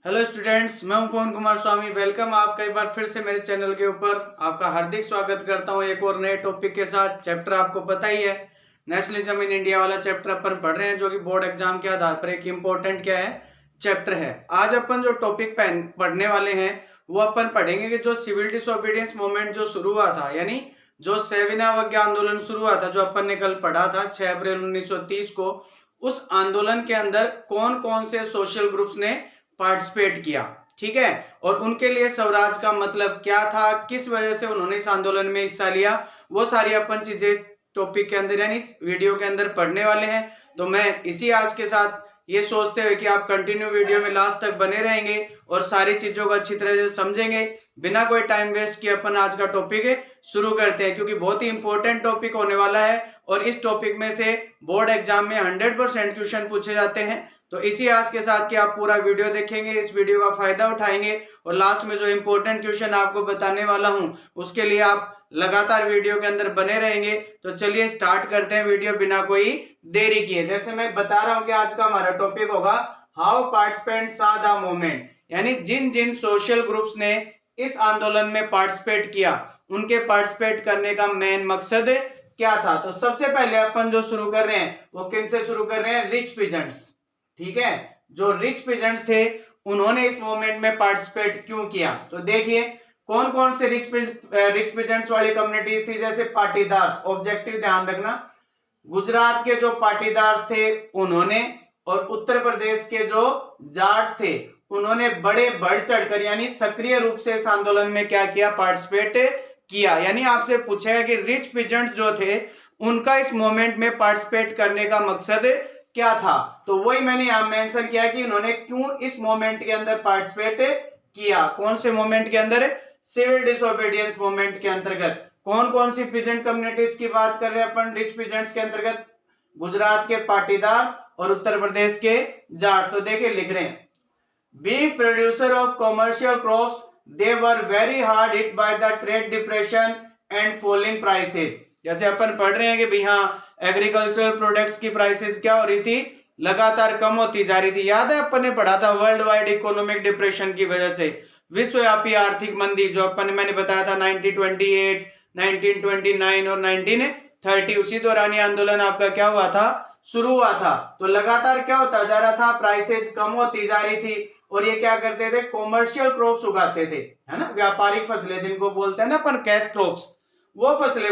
Hello students, मैं हूं पवन कुमार स्वामी। Welcome आपका एक बार फिर से मेरे चैनल के ऊपर। आपका हार्दिक स्वागत करता हूं एक और नए टॉपिक के साथ। चैप्टर आपको पता ही है, नेशनलिज्म इन इंडिया वाला चैप्टर अपन पढ़ रहे हैं, जो कि बोर्ड एग्जाम के आधार पर एक इम्पोर्टेंट क्या है चैप्टर है। आज अपन जो टॉपिक पढ़ने वाले हैं वो अपन पढ़ेंगे कि जो सिविल डिसोबीडियंस मूवमेंट जो शुरू हुआ था, यानी जो 7 अवज्ञा आंदोलन शुरू हुआ था, जो अपन ने कल पढ़ा था 6 अप्रैल 1930 को, उस आंदोलन के अंदर कौन कौन से सोशल ग्रुप्स ने पार्टिसिपेट किया, ठीक है, और उनके लिए स्वराज का मतलब क्या था, किस वजह से उन्होंने इस आंदोलन में हिस्सा लिया, वो सारी अपन चीजें टॉपिक के अंदर यानी इस वीडियो के अंदर पढ़ने वाले हैं। तो मैं इसी आस के साथ ये सोचते हुए कि आप कंटिन्यू वीडियो में लास्ट तक बने रहेंगे और सारी चीजों को अच्छी तरह से समझेंगे, बिना कोई टाइम वेस्ट किए अपन आज का टॉपिक शुरू करते हैं, क्योंकि बहुत ही इंपॉर्टेंट टॉपिक होने वाला है और इस टॉपिक में से बोर्ड एग्जाम में 100% क्वेश्चन पूछे जाते हैं। तो इसी आस के साथ कि आप पूरा वीडियो देखेंगे, इस वीडियो का फायदा उठाएंगे और लास्ट में जो इंपॉर्टेंट क्वेश्चन आपको बताने वाला हूं उसके लिए आप लगातार वीडियो के अंदर बने रहेंगे। तो चलिए स्टार्ट करते हैं वीडियो बिना कोई देरी किए। जैसे मैं बता रहा हूं कि आज का हमारा टॉपिक होगा how participants saw the movement, यानी जिन जिन सोशल ग्रुप्स ने इस आंदोलन में पार्टिसिपेट किया, उनके पार्टिसिपेट करने का मेन मकसद क्या था। तो सबसे पहले अपन जो शुरू कर रहे हैं वो किन से शुरू कर रहे हैं, रिच पीजेंट्स, ठीक है। जो रिच पीजेंट्स थे उन्होंने इस मूवमेंट में पार्टिसिपेट क्यों किया, तो देखिए कौन कौन से रिच पीजेंट्स वाली कम्युनिटीज थी। जैसे पाटीदार, ऑब्जेक्टिव ध्यान रखना, गुजरात के जो पाटीदार थे उन्होंने, और उत्तर प्रदेश के जो जाट्स थे उन्होंने बड़े बढ़ चढ़कर यानी सक्रिय रूप से इस आंदोलन में क्या किया, पार्टिसिपेट किया। यानी आपसे पूछेगा कि रिच पीजेंट्स जो थे उनका इस मूवमेंट में पार्टिसिपेट करने का मकसद क्या था, तो वही मैंने यहां मेंशन किया कि उन्होंने क्यों इस मूवमेंट के अंदर पार्टिसिपेट किया। कौन से मूवमेंट के अंदर, सिविल डिसोबीडियंस मूवमेंट के अंतर्गत। कौन कौन सी पीजेंट कम्युनिटीज की बात कर रहे हैं अपन रिच पीजेंट्स के अंतर्गत, गुजरात के पाटीदार और उत्तर प्रदेश के जाट। तो देखिए लिख रहे हैं, being producer of commercial crops they were very hard hit by the trade depression and falling prices। जैसे अपन पढ़ रहे हैं कि भाई हाँ एग्रीकल्चरल प्रोडक्ट्स की प्राइसेस क्या हो रही थी, लगातार कम होती जा रही थी। याद है अपन ने पढ़ा था वर्ल्ड वाइड इकोनॉमिक डिप्रेशन की वजह से, विश्वव्यापी आर्थिक मंदी जो अपन मैंने बताया था 1928, 1929 और 1930, उसी दौरान ये आंदोलन आपका क्या हुआ था, शुरू हुआ था। तो लगातार क्या होता जा रहा था, प्राइसेज कम होती जा रही थी और ये क्या करते थे, कॉमर्शियल क्रॉप्स उगाते थे, है ना, व्यापारिक फसलें जिनको बोलते हैं ना अपन कैश क्रॉप्स, वो फसलें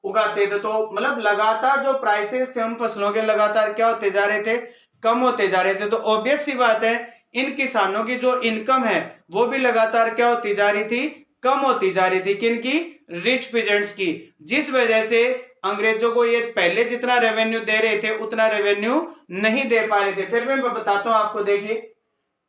उगाते थे। तो मतलब लगातार जो प्राइसेस थे उन फसलों के लगातार क्या होते जा रहे थे, कम होते जा रहे थे। तो ऑब्वियस सी बात है इन किसानों की जो इनकम है वो भी लगातार क्या होती जा रही थी, कम होती जा रही थी। किनकी, रिच पीजेंट्स की, जिस वजह से अंग्रेजों को ये पहले जितना रेवेन्यू दे रहे थे उतना रेवेन्यू नहीं दे पा रहे थे। फिर मैं बताता हूं आपको, देखिए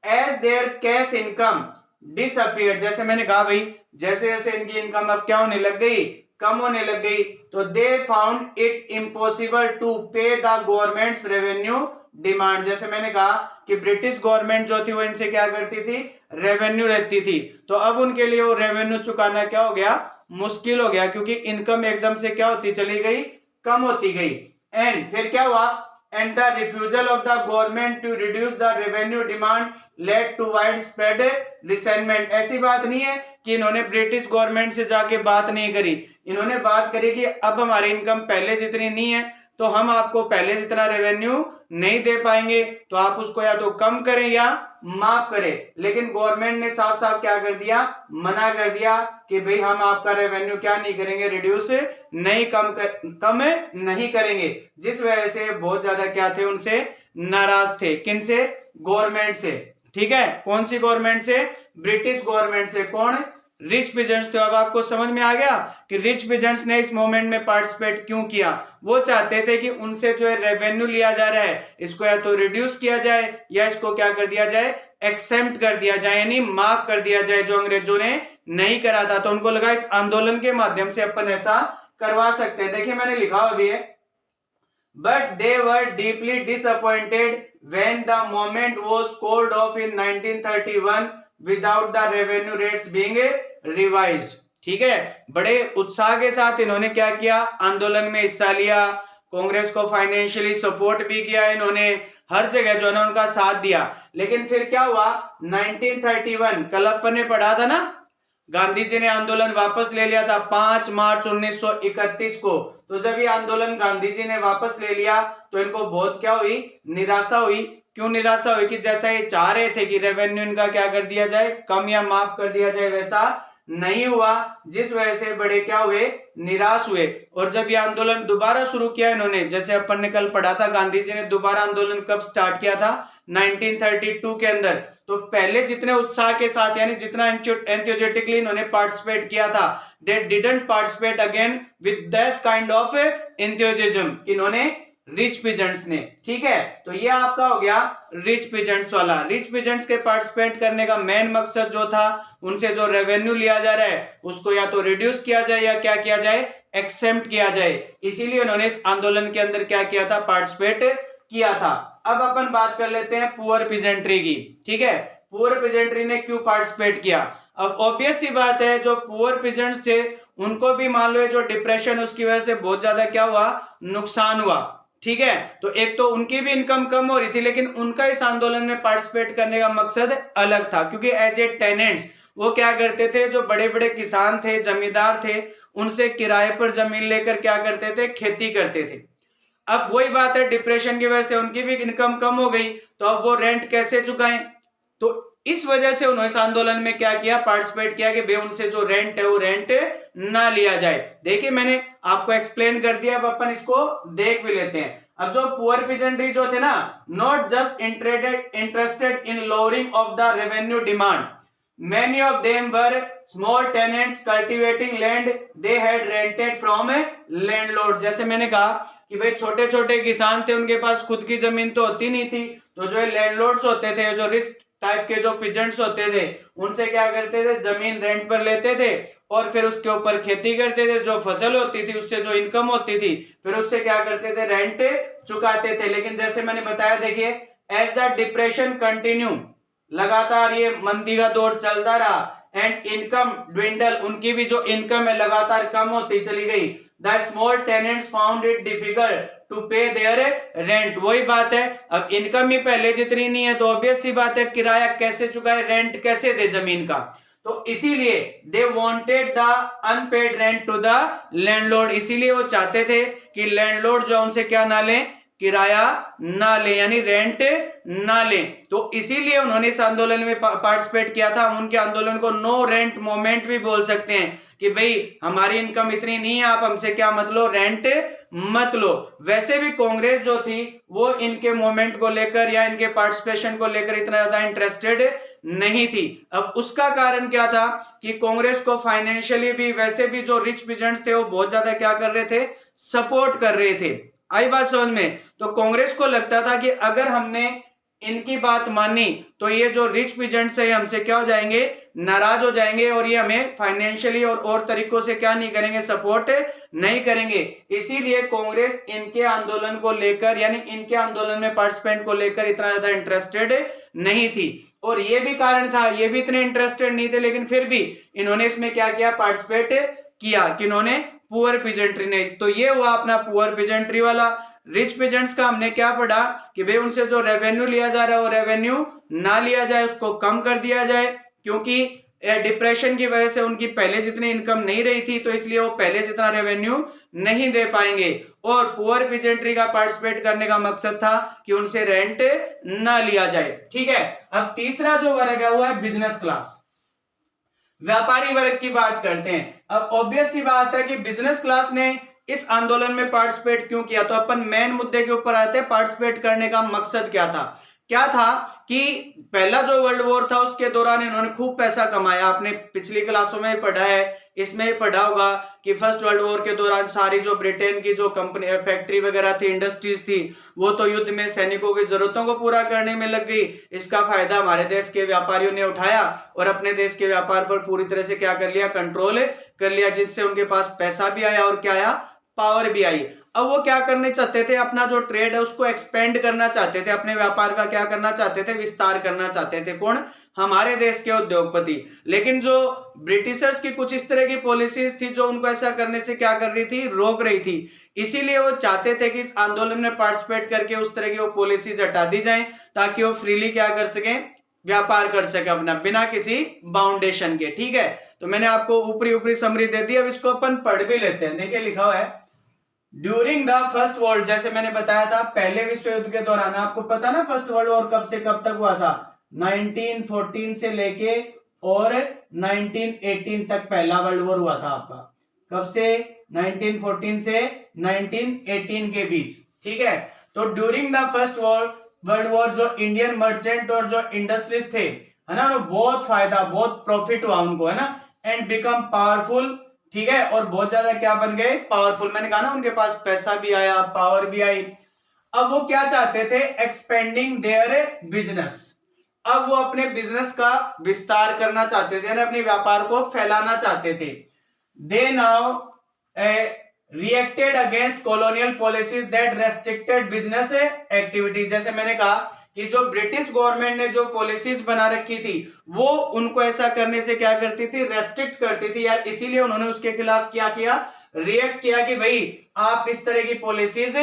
as their cash income disappeared, जैसे मैंने कहा भाई जैसे जैसे इनकी इनकम अब क्या होने लग गई, कम होने लग गई, तो they found it impossible to pay the government's revenue demand. जैसे मैंने कहा कि ब्रिटिश गवर्नमेंट जो थी वो इनसे क्या करती थी, रेवेन्यू रहती थी, तो अब उनके लिए वो रेवेन्यू चुकाना क्या हो गया, मुश्किल हो गया, क्योंकि इनकम एकदम से क्या होती चली गई, कम होती गई। एंड फिर क्या हुआ, and the refusal of the government to reduce the revenue demand led to wide spread resentment. ऐसी बात नहीं है कि इन्होंने ब्रिटिश गवर्नमेंट से जाके बात नहीं करी, इन्होंने बात करी कि अब हमारी इनकम पहले जितनी नहीं है तो हम आपको पहले जितना रेवेन्यू नहीं दे पाएंगे, तो आप उसको या तो कम करें या माफ करें। लेकिन गवर्नमेंट ने साफ साफ क्या कर दिया, मना कर दिया कि भाई हम आपका रेवेन्यू क्या नहीं करेंगे, रिड्यूस नहीं, कम नहीं करेंगे। जिस वजह से बहुत ज्यादा क्या थे, उनसे नाराज थे। किनसे, गवर्नमेंट से, ठीक है। कौन सी गवर्नमेंट से, ब्रिटिश गवर्नमेंट से। कौन, रिच पीजेंट्स। तो अब आपको समझ में आ गया कि रिच पीजेंट्स ने इस मूवमेंट में पार्टिसिपेट क्यों किया। वो चाहते थे कि उनसे जो है रेवेन्यू लिया जा रहा है इसको या तो रिड्यूस किया जाए या इसको क्या कर दिया जाए, एक्सेम्प्ट कर दिया जाए, यानी माफ कर दिया जाए, जो अंग्रेजों ने नहीं करा था। तो उनको लगा इस आंदोलन के माध्यम से अपन ऐसा करवा सकते हैं। देखिए मैंने लिखा अभी है, but they were deeply disappointed when the movement was called off in 1931 without the revenue rates being revised। ठीक है, बड़े उत्साह के साथ इन्होंने क्या किया, आंदोलन में हिस्सा लिया, कांग्रेस को फाइनेंशियली सपोर्ट भी किया इन्होंने, हर जगह जो है ना उनका साथ दिया। लेकिन फिर क्या हुआ, 1931 कल अपन ने पढ़ा था ना, गांधी जी ने आंदोलन वापस ले लिया था 5 मार्च 1931 को। तो जब ये आंदोलन गांधी जी ने वापस ले लिया तो इनको बहुत क्या हुई, निराशा हुई। क्यों निराशा हुई, कि जैसा ये चाह रहे थे कि रेवेन्यू इनका क्या कर दिया जाए, कम या माफ कर दिया जाए, वैसा नहीं हुआ, जिस वजह से बड़े क्या हुए, निराश हुए। और जब ये आंदोलन दोबारा शुरू किया इन्होंने, जैसे अपन ने कल पढ़ा था, गांधी जी ने दोबारा आंदोलन कब स्टार्ट किया था, 1932 के अंदर। तो पहले जितने उत्साह के साथ यानी जितना एंथुसियास्टिकली इन्होंने पार्टिसिपेट किया था, they didn't participate again with that kind of enthusiasm, इन्होंने रिच पीजेंट्स ने। ठीक है, तो ये आपका हो गया रिच पीजेंट्स वाला। रिच पीजेंट्स के पार्टिसिपेट करने का मेन मकसद जो था, उनसे जो रेवेन्यू लिया जा रहा है उसको या तो रिड्यूस किया जाए या क्या किया जाए, एक्सेम्प्ट किया जाए। इसीलिए उन्होंने इस आंदोलन के अंदर क्या किया था, पार्टिसिपेट किया था। अब अपन बात कर लेते हैं पुअर पीजेंट्री की। ठीक है, पुअर पीजेंट्री ने क्यों पार्टिसिपेट किया। अब ऑब्वियस सी बात है, जो पुअर पीजेंट्स थे उनको भी मान लो जो डिप्रेशन, उसकी वजह से बहुत ज्यादा क्या हुआ, नुकसान हुआ। ठीक है, तो एक तो उनकी भी इनकम कम हो रही थी, लेकिन उनका इस आंदोलन में पार्टिसिपेट करने का मकसद अलग था, क्योंकि एज ए टेनेंट्स वो क्या करते थे, जो बड़े बड़े किसान थे, जमींदार थे, उनसे किराए पर जमीन लेकर क्या करते थे, खेती करते थे। अब वही बात है, डिप्रेशन की वजह से उनकी भी इनकम कम हो गई, तो अब वो रेंट कैसे चुकाएं। तो इस वजह से उन्होंने इस आंदोलन में क्या किया, पार्टिसिपेट किया कि भाई उनसे जो रेंट है वो रेंट ना लिया जाए। देखिए मैंने आपको एक्सप्लेन कर दिया, अब अपन इसको देख भी लेते हैं। अब जो पुअर पीजेंट्री जो थे ना, not just interested in lowering of the revenue demand, many of them were small tenants cultivating land they had rented from a landlord। जैसे मैंने कहा कि भाई छोटे छोटे किसान थे, उनके पास खुद की जमीन तो होती नहीं थी, तो जो लैंडलॉर्ड्स होते थे, जो रिच टाइप के जो पीजेंट्स होते थे, उनसे क्या करते थे, जमीन रेंट पर लेते थे और फिर उसके ऊपर खेती करते थे। जो फसल होती थी उससे जो इनकम होती थी, फिर उससे क्या करते थे, रेंट चुकाते थे। लेकिन जैसे मैंने बताया, देखिए एज द डिप्रेशन कंटिन्यू, लगातार ये मंदी का दौर चलता रहा, एंड इनकम ड्विंडल, उनकी भी जो इनकम है लगातार कम होती चली गई। The small tenants found it difficult to pay their rent. वही बात है, अब इनकम ही पहले जितनी नहीं है, तो ऑब्वियस सी बात है किराया कैसे चुकाए, रेंट कैसे दे जमीन का। तो इसीलिए they wanted the unpaid rent to the landlord, इसीलिए वो चाहते थे कि लैंडलॉर्ड जो उनसे क्या ना ले, किराया ना ले, यानी रेंट ना ले। तो इसीलिए उन्होंने इस आंदोलन में पार्टिसिपेट किया था। हम उनके आंदोलन को नो रेंट मूवमेंट भी बोल सकते हैं, कि भाई हमारी इनकम इतनी नहीं है, आप हमसे क्या मत लो, रेंट मत लो। वैसे भी कांग्रेस जो थी वो इनके मूवमेंट को लेकर या इनके पार्टिसिपेशन को लेकर इतना ज्यादा इंटरेस्टेड नहीं थी। अब उसका कारण क्या था, कि कांग्रेस को फाइनेंशियली भी, वैसे भी जो रिच पीजेंट्स थे वो बहुत ज्यादा क्या कर रहे थे, सपोर्ट कर रहे थे। आई बात समझ में। तो कांग्रेस को लगता था कि अगर हमने इनकी बात मानी तो ये जो रिच पीजेंट्स है हमसे क्या हो जाएंगे, नाराज हो जाएंगे, और ये हमें फाइनेंशियली और तरीकों से क्या नहीं करेंगे, सपोर्ट नहीं करेंगे। इसीलिए कांग्रेस इनके आंदोलन को लेकर, यानी इनके आंदोलन में पार्टिसिपेंट को लेकर इतना ज्यादा इंटरेस्टेड नहीं थी। और ये भी कारण था, ये भी इतने इंटरेस्टेड नहीं थे, लेकिन फिर भी इन्होंने इसमें क्या किया, पार्टिसिपेट किया। किन्होंने, पुअर पीजेंट्री ने। तो ये हुआ अपना पुअर पीजेंट्री वाला। रिच पीजेंट्स का हमने क्या पढ़ा, कि भाई उनसे जो रेवेन्यू लिया जा रहा है वो रेवेन्यू ना लिया जाए, उसको कम कर दिया जाए, क्योंकि डिप्रेशन की वजह से उनकी पहले जितनी इनकम नहीं रही थी, तो इसलिए वो पहले जितना रेवेन्यू नहीं दे पाएंगे। और पुअर पीजेंट्री का पार्टिसिपेट करने का मकसद था कि उनसे रेंट ना लिया जाए। ठीक है, अब तीसरा जो वर्ग है वो है बिजनेस क्लास, व्यापारी वर्ग की बात करते हैं। अब ऑब्वियस सी बात है कि बिजनेस क्लास ने इस आंदोलन में पार्टिसिपेट क्यों किया। तो अपन मेन मुद्दे के ऊपर आते हैं, पार्टिसिपेट करने का मकसद क्या था। क्या था कि पहला जो वर्ल्ड वॉर था उसके दौरान इन्होंने खूब पैसा कमाया। आपने पिछली क्लासों में पढ़ा है, इसमें पढ़ा होगा कि फर्स्ट वर्ल्ड वॉर के दौरान सारी जो ब्रिटेन की जो कंपनी, फैक्ट्री वगैरह थी, इंडस्ट्रीज थी, वो तो युद्ध में सैनिकों की जरूरतों को पूरा करने में लग गई। इसका फायदा हमारे देश के व्यापारियों ने उठाया और अपने देश के व्यापार पर पूरी तरह से क्या कर लिया, कंट्रोल कर लिया, जिससे उनके पास पैसा भी आया और क्या आया, पावर भी आई। अब वो क्या करने चाहते थे, अपना जो ट्रेड है उसको एक्सपेंड करना चाहते थे, अपने व्यापार का क्या करना चाहते थे, विस्तार करना चाहते थे। कौन? हमारे देश के उद्योगपति। लेकिन जो ब्रिटिशर्स की कुछ इस तरह की पॉलिसीज थी जो उनको ऐसा करने से क्या कर रही थी, रोक रही थी। इसीलिए वो चाहते थे कि इस आंदोलन में पार्टिसिपेट करके उस तरह की वो पॉलिसीज हटा दी जाए, ताकि वो फ्रीली क्या कर सके, व्यापार कर सके अपना, बिना किसी बाउंडेशन के। ठीक है, तो मैंने आपको ऊपरी ऊपरी समरी दे दी, अब इसको अपन पढ़ भी लेते हैं। देखिए लिखा हुआ है, ड्यूरिंग द फर्स्ट वर्ल्ड, जैसे मैंने बताया था पहले विश्व युद्ध के दौरान, आपको पता ना फर्स्ट वर्ल्ड वॉर कब से कब तक हुआ था, 1914 से लेके और 1918 तक पहला वर्ल्ड वॉर हुआ था आपका। कब से? 1914 से 1918 के बीच। ठीक है, तो during the first world war जो इंडियन मर्चेंट और जो इंडस्ट्रीज थे, है ना, बहुत फायदा, बहुत प्रॉफिट हुआ उनको, है ना, एंड बिकम पावरफुल। ठीक है, और बहुत ज्यादा क्या बन गए, पावरफुल। मैंने कहा ना उनके पास पैसा भी आया, पावर भी आई। अब वो क्या चाहते थे, एक्सपेंडिंग देयर बिजनेस। अब वो अपने बिजनेस का विस्तार करना चाहते थे, अपने व्यापार को फैलाना चाहते थे। They now reacted against colonial policies that restricted business activity. जैसे मैंने कहा कि जो ब्रिटिश गवर्नमेंट ने जो पॉलिसीज बना रखी थी वो उनको ऐसा करने से क्या करती थी, रेस्ट्रिक्ट करती थी यार। इसीलिए उन्होंने उसके खिलाफ क्या किया, रिएक्ट किया कि भाई आप इस तरह की पॉलिसीज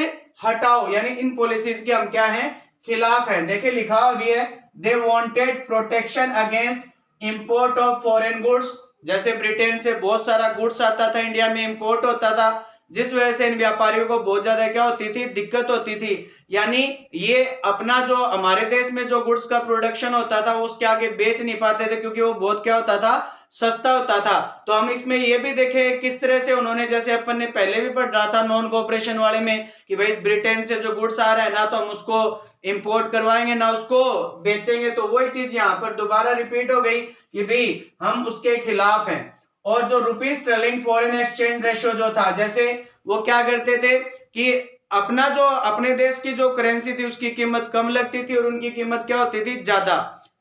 हटाओ, यानी इन पॉलिसीज के हम क्या हैं, खिलाफ हैं। देखिए लिखा भी है, they wanted protection against import of foreign goods. जैसे ब्रिटेन से बहुत सारा गुड्स आता था, इंडिया में इंपोर्ट होता था, जिस वजह से इन व्यापारियों को बहुत ज्यादा क्या होती थी, दिक्कत होती थी। यानी ये अपना जो हमारे देश में जो गुड्स का प्रोडक्शन होता था वो उसके आगे बेच नहीं पाते थे, क्योंकि वो बहुत क्या होता था, सस्ता होता था। तो हम इसमें ये भी देखे किस तरह से उन्होंने, जैसे अपन ने पहले भी पढ़ रहा था नॉन कोऑपरेशन वाले में, कि भाई ब्रिटेन से जो गुड्स आ रहा है ना तो हम उसको इंपोर्ट करवाएंगे ना उसको बेचेंगे। तो वही चीज यहाँ पर दोबारा रिपीट हो गई कि भाई हम उसके खिलाफ हैं। और जो rupees sterling foreign exchange ratio जो था, जैसे वो क्या करते थे कि अपना जो अपने देश की जो करेंसी थी उसकी कीमत कम लगती थी और उनकी कीमत क्या होती थी, ज्यादा।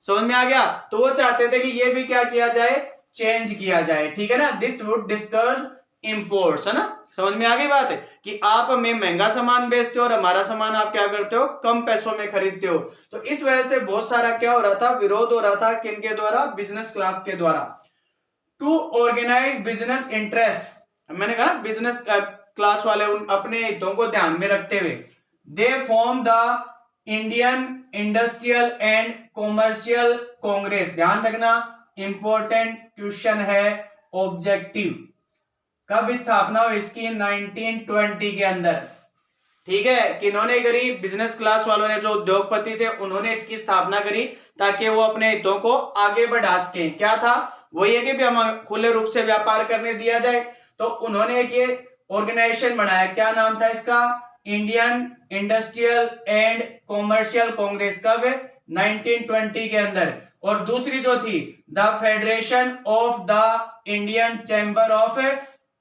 समझ में आ गया? तो वो चाहते थे कि ये भी क्या किया जाए, चेंज किया जाए। ठीक है ना, दिस वुड डिस्करेज इंपोर्ट्स, है ना। समझ में आ गई बात है कि आप हमें महंगा सामान बेचते हो और हमारा सामान आप क्या करते हो, कम पैसों में खरीदते हो। तो इस वजह से बहुत सारा क्या हो रहा था, विरोध हो रहा था, किनके द्वारा, बिजनेस क्लास के द्वारा। टू ऑर्गेनाइज बिजनेस इंटरेस्ट, मैंने कहा बिजनेस क्लास वाले उन अपने हितों को ध्यान में रखते हुए, they form the Indian industrial and commercial Congress. ध्यान रखना, इंपॉर्टेंट क्वेश्चन है, ऑब्जेक्टिव। कब स्थापना हुई इसकी, 1920 के अंदर। ठीक है, कि इन्होंने करी, बिजनेस क्लास वालों ने, जो उद्योगपति थे उन्होंने इसकी स्थापना करी ताकि वो अपने हितों को आगे बढ़ा सके। क्या था वो, ये कि भी हम खुले रूप से व्यापार करने दिया जाए। तो उन्होंने एक ये ऑर्गेनाइजेशन बनाया, क्या नाम था इसका, Indian industrial and commercial Congress. कब? 1920 के अंदर। और दूसरी जो थी, the federation of the Indian chamber of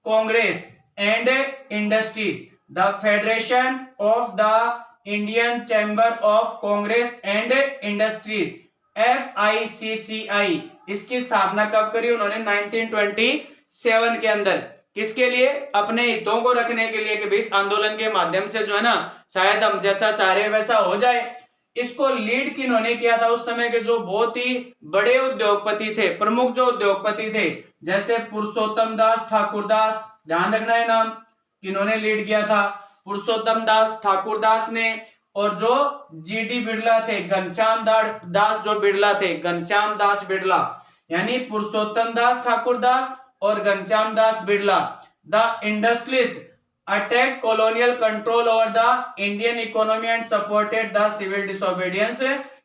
Congress and industries, the federation of the Indian chamber of Congress and industries, FICCI। इसकी स्थापना कब करी उन्होंने, 1927 के अंदर। किसके लिए, अपने हितों को रखने के लिए, कि भाई इस आंदोलन के माध्यम से जो है ना शायद हम जैसा चाह रहे वैसा हो जाए। इसको लीड किन्होंने किया था, उस समय के जो बहुत ही बड़े उद्योगपति थे, प्रमुख जो उद्योगपति थे, जैसे पुरुषोत्तम दास ठाकुरदास। ध्यान रखना है नाम, किन्होंने लीड किया था, पुरुषोत्तम दास ठाकुरदास ने। और जो GD बिड़ला थे, घनश्याम दास जो बिड़ला थे, घनश्याम दास बिड़ला, यानी पुरुषोत्तम दास ठाकुरदास और Ghanshyam Das Birla. The industrialist attack colonial control over the Indian economy and supported the civil disobedience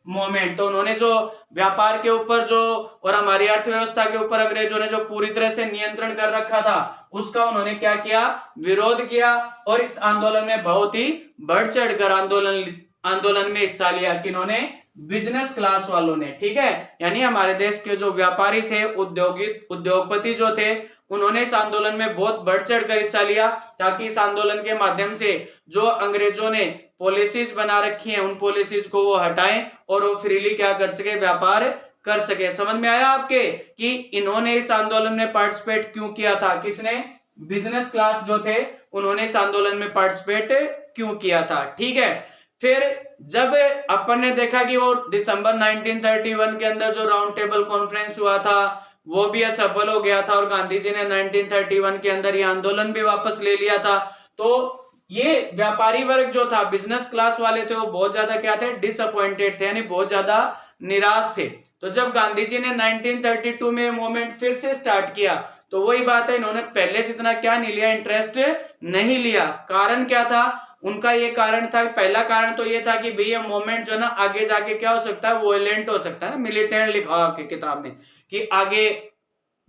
movement. तो उन्होंने जो व्यापार के ऊपर जो और हमारी अर्थव्यवस्था के ऊपर अंग्रेजों ने जो पूरी तरह से नियंत्रण कर रखा था, उसका उन्होंने क्या किया, विरोध किया। और इस आंदोलन में बहुत ही बढ़ चढ़कर आंदोलन में हिस्सा लिया, किन्होंने, बिजनेस क्लास वालों ने। ठीक है, यानी हमारे देश के जो व्यापारी थे, उद्योगपति जो थे, उन्होंने इस आंदोलन में बहुत बढ़ चढ़कर हिस्सा लिया, ताकि इस आंदोलन के माध्यम से जो अंग्रेजों ने पॉलिसीज बना रखी हैं उन पॉलिसीज को वो हटाएं और वो फ्रीली क्या कर सके, व्यापार कर सके। समझ में आया आपके कि इन्होंने इस आंदोलन में पार्टिसिपेट क्यों किया था, किसने, बिजनेस क्लास जो थे उन्होंने इस आंदोलन में पार्टिसिपेट क्यों किया था। ठीक है, फिर जब अपन ने देखा कि वो दिसंबर 1931 के अंदर जो राउंड टेबल कॉन्फ्रेंस हुआ था वो भी असफल हो गया था और गांधी जी ने 1931 के अंदर ये आंदोलन भी वापस ले लिया था। तो ये व्यापारी वर्ग जो था, बिजनेस क्लास वाले थे, वो बहुत ज्यादा क्या थे, डिसअपॉइंटेड थे, यानी बहुत ज्यादा निराश थे। तो जब गांधी जी ने 1932 में मूवमेंट फिर से स्टार्ट किया तो वही बात है, इन्होंने पहले जितना क्या नहीं लिया, इंटरेस्ट नहीं लिया। कारण क्या था उनका? ये कारण था, पहला कारण तो ये था कि भाई ये मूवमेंट जो ना आगे जाके क्या हो सकता है, वोलेंट हो सकता है, मिलिटेंट लिखा आपके किताब में कि आगे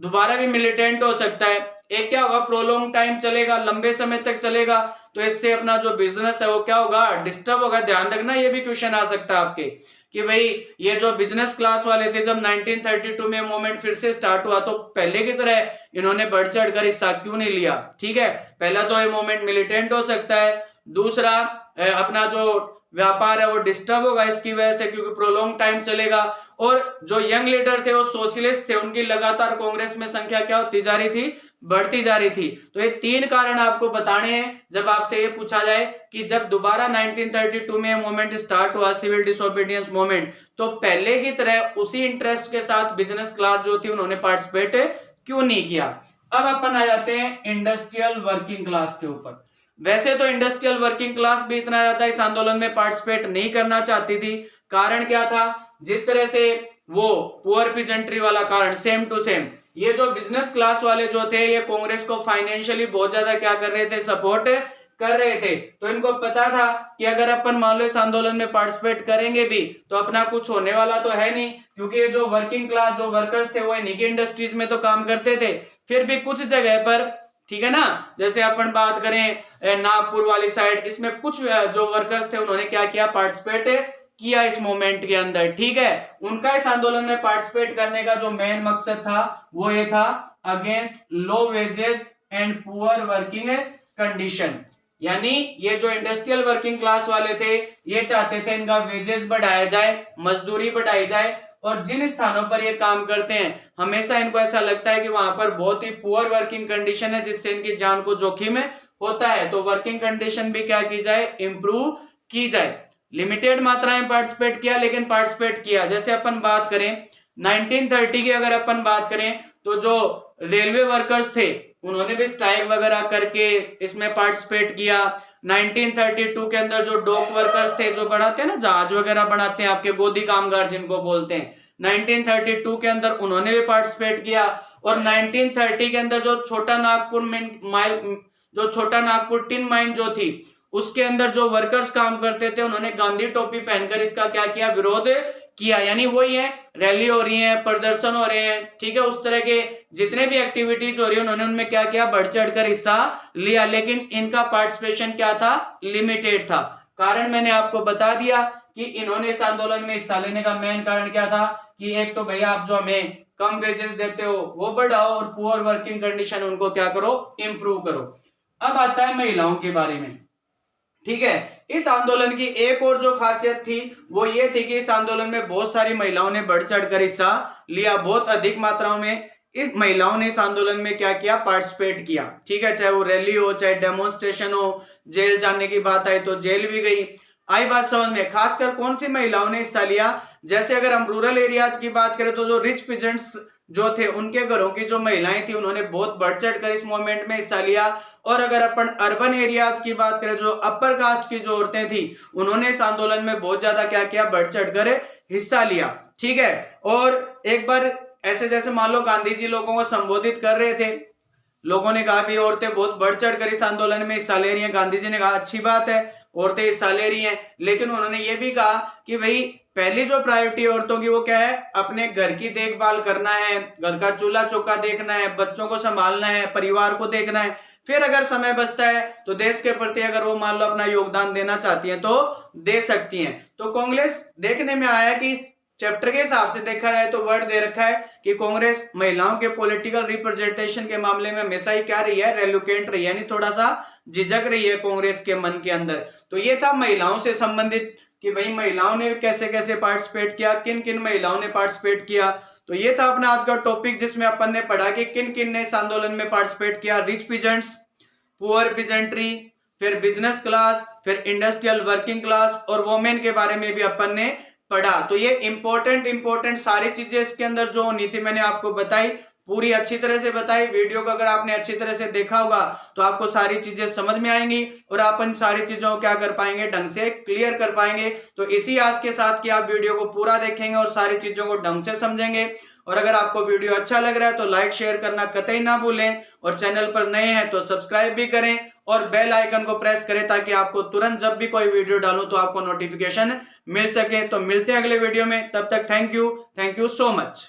दोबारा भी मिलिटेंट हो सकता है। एक क्या होगा, प्रोलॉन्ग टाइम चलेगा, लंबे समय तक चलेगा, तो इससे अपना जो बिजनेस है वो क्या होगा, डिस्टर्ब होगा। ध्यान रखना, ये भी क्वेश्चन आ सकता है आपके कि भाई ये जो बिजनेस क्लास वाले थे, जब 1932 में मूवमेंट फिर से स्टार्ट हुआ तो पहले की तरह इन्होंने बढ़ चढ़ कर हिस्सा क्यों नहीं लिया। ठीक है, पहला तो ये मूवमेंट मिलिटेंट हो सकता है, दूसरा अपना जो व्यापार है वो डिस्टर्ब होगा इसकी वजह से, क्योंकि प्रोलॉन्ग टाइम चलेगा, और जो यंग लीडर थे वो सोशलिस्ट थे, उनकी लगातार कांग्रेस में संख्या क्या होती जा रही थी, बढ़ती जा रही थी। तो ये तीन कारण आपको बताने हैं जब आपसे ये पूछा जाए कि जब दोबारा 1932 में मूवमेंट स्टार्ट हुआ, सिविल डिसोबीडियंस मूवमेंट, तो पहले की तरह उसी इंटरेस्ट के साथ बिजनेस क्लास जो थी उन्होंने पार्टिसिपेट क्यों नहीं किया। अब अपन आ जाते हैं इंडस्ट्रियल वर्किंग क्लास के ऊपर। वैसे तो इंडस्ट्रियल वर्किंग क्लास भी इतना ज्यादा इस आंदोलन में पार्टिसिपेट नहीं करना चाहती थी। कारण क्या था? जिस तरह से वो पुअर पीजेंट्री वाला कारण, सेम टू सेम ये जो बिजनेस क्लास वाले जो थे ये कांग्रेस को फाइनेंशियली बहुत ज्यादा क्या कर रहे थे, सपोर्ट कर रहे थे। तो इनको पता था कि अगर अपन मान लो इस आंदोलन में पार्टिसिपेट करेंगे भी तो अपना कुछ होने वाला तो है नहीं, क्योंकि ये जो वर्किंग क्लास जो वर्कर्स थे वो इन्हीं की इंडस्ट्रीज में तो काम करते थे। फिर भी कुछ जगह पर, ठीक है ना, जैसे अपन बात करें नागपुर वाली साइड, इसमें कुछ जो वर्कर्स थे उन्होंने क्या किया, पार्टिसिपेट किया इस मूवमेंट के अंदर। ठीक है, उनका इस आंदोलन में पार्टिसिपेट करने का जो मेन मकसद था वो ये था, against low wages and poor working condition. यानी ये जो इंडस्ट्रियल वर्किंग क्लास वाले थे ये चाहते थे इनका वेजेस बढ़ाया जाए, मजदूरी बढ़ाई जाए, और जिन स्थानों पर ये काम करते हैं हमेशा इनको ऐसा लगता है कि वहां पर बहुत ही पुअर वर्किंग कंडीशन है जिससे इनकी जान को जोखिम होता है। तो वर्किंग कंडीशन भी क्या की जाए, इंप्रूव की जाए। लिमिटेड मात्रा में पार्टिसिपेट किया, लेकिन पार्टिसिपेट किया। जैसे अपन बात करें 1930 की, अगर अपन बात करें तो जो रेलवे वर्कर्स थे उन्होंने भी स्ट्राइक वगैरह करके इसमें पार्टिसिपेट किया। 1932 के अंदर जो डॉक वर्कर्स थे, जो बनाते हैं ना जहाज वगैरह बनाते हैं, आपके गोदी कामगार जिनको बोलते हैं, 1932 के अंदर उन्होंने भी पार्टिसिपेट किया। और 1930 के अंदर जो छोटा नागपुर टिन माइन जो थी उसके अंदर जो वर्कर्स काम करते थे उन्होंने गांधी टोपी पहनकर इसका क्या किया, विरोध किया। यानी वही है, रैली हो रही है, प्रदर्शन हो रहे हैं, ठीक है, उस तरह के जितने भी एक्टिविटीज हो रही है उन्होंने उनमें क्या किया, बढ़ चढ़कर हिस्सा लिया। लेकिन इनका पार्टिसिपेशन क्या था, लिमिटेड था। कारण मैंने आपको बता दिया कि इन्होंने इस आंदोलन में हिस्सा लेने का मेन कारण क्या था कि एक तो भैया आप जो हमें कम वेजेस देते हो वो बढ़ाओ, और पुअर वर्किंग कंडीशन उनको क्या करो, इंप्रूव करो। अब आता है महिलाओं के बारे में। ठीक है, इस आंदोलन की एक और जो खासियत थी वो ये थी कि इस आंदोलन में बहुत सारी महिलाओं ने बढ़ चढ़कर हिस्सा लिया, बहुत अधिक मात्राओं में इस महिलाओं ने इस आंदोलन में क्या किया, पार्टिसिपेट किया। ठीक है, चाहे वो रैली हो, चाहे डेमोन्स्ट्रेशन हो, जेल जाने की बात आई तो जेल भी गई। आई बात समझ में? खासकर कौन सी महिलाओं ने हिस्सा लिया? जैसे अगर हम रूरल एरियाज की बात करें तो जो रिच पीजेंट्स जो थे उनके घरों की जो महिलाएं थी उन्होंने बहुत बढ़ चढ़ कर इस मूवमेंट में हिस्सा लिया। और अगर अपन अर्बन एरियाज की बात करें, जो अपर कास्ट की जो औरतें थी उन्होंने इस आंदोलन में बहुत ज्यादा क्या किया, बढ़ चढ़ कर हिस्सा लिया। ठीक है, और एक बार ऐसे जैसे मान लो गांधी जी लोगों को संबोधित कर रहे थे, लोगों ने कहा भी औरतें बहुत बढ़ चढ़ कर इस आंदोलन में हिस्सा ले रही हैं। गांधी जी ने कहा अच्छी बात है, औरतें हिस्सा ले रही हैं, लेकिन उन्होंने ये भी कहा कि भाई पहली जो प्रायोरिटी औरतों की वो क्या है, अपने घर की देखभाल करना है, घर का चूल्हा चौका देखना है, बच्चों को संभालना है, परिवार को देखना है। फिर अगर समय बचता है तो देश के प्रति अगर वो मान लो अपना योगदान देना चाहती हैं तो दे सकती हैं। तो कांग्रेस देखने में आया कि इस चैप्टर के हिसाब से देखा जाए तो वर्ड दे रखा है कि कांग्रेस महिलाओं के पॉलिटिकल रिप्रेजेंटेशन के मामले में हमेशा ही क्या रही है, रेलुकेंट रही है, यानी थोड़ा सा झिझक रही है कांग्रेस के मन के अंदर। तो ये था महिलाओं से संबंधित कि भाई महिलाओं ने कैसे कैसे पार्टिसिपेट किया, किन किन महिलाओं ने पार्टिसिपेट किया। तो ये था अपना आज का टॉपिक, जिसमें अपन ने पढ़ा कि किन किन ने इस आंदोलन में पार्टिसिपेट किया। रिच पीजेंट्स, पुअर पीजेंट्री, फिर बिजनेस क्लास, फिर इंडस्ट्रियल वर्किंग क्लास और वोमेन के बारे में भी अपन ने पढ़ा। तो ये इंपॉर्टेंट सारी चीजें इसके अंदर जो होनी थी मैंने आपको बताई, पूरी अच्छी तरह से बताई। वीडियो को अगर आपने अच्छी तरह से देखा होगा तो आपको सारी चीजें समझ में आएंगी और आप इन सारी चीजों को क्या कर पाएंगे, ढंग से क्लियर कर पाएंगे। तो इसी आस के साथ कि आप वीडियो को पूरा देखेंगे और सारी चीजों को ढंग से समझेंगे। और अगर आपको वीडियो अच्छा लग रहा है तो लाइक शेयर करना कतई ना भूलें, और चैनल पर नए हैं तो सब्सक्राइब भी करें और बेल आइकन को प्रेस करें, ताकि आपको तुरंत जब भी कोई वीडियो डालूं तो आपको नोटिफिकेशन मिल सके। तो मिलते हैं अगले वीडियो में, तब तक थैंक यू सो मच।